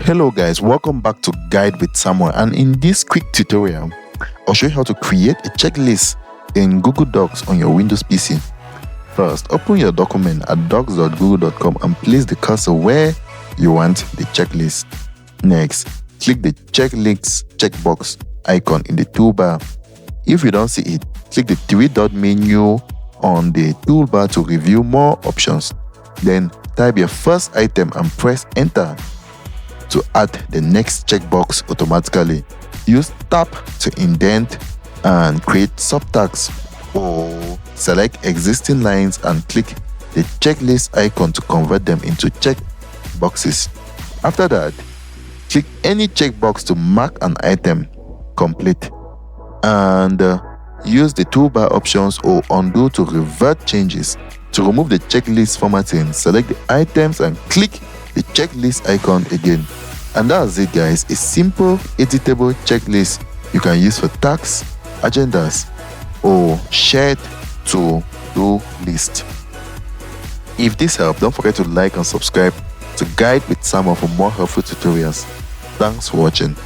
Hello guys, welcome back to Guide with Samuel, and in this quick tutorial I'll show you how to create a checklist in Google Docs on your Windows PC. First, open your document at docs.google.com and place the cursor where you want the checklist. Next, click the checklist checkbox icon in the toolbar. If you don't see it, click the three-dot menu on the toolbar to review more options. Then type your first item and press enter to add the next checkbox automatically. Use tab to indent and create subtags, or select existing lines and click the checklist icon to convert them into checkboxes. After that, click any checkbox to mark an item complete, and use the toolbar options or undo to revert changes. To remove the checklist formatting, select the items and click the checklist icon again. And that's it guys, a simple editable checklist you can use for tasks, agendas, or shared to-do list. If this helped, don't forget to like and subscribe to Guide with Samuel for more helpful tutorials. Thanks for watching.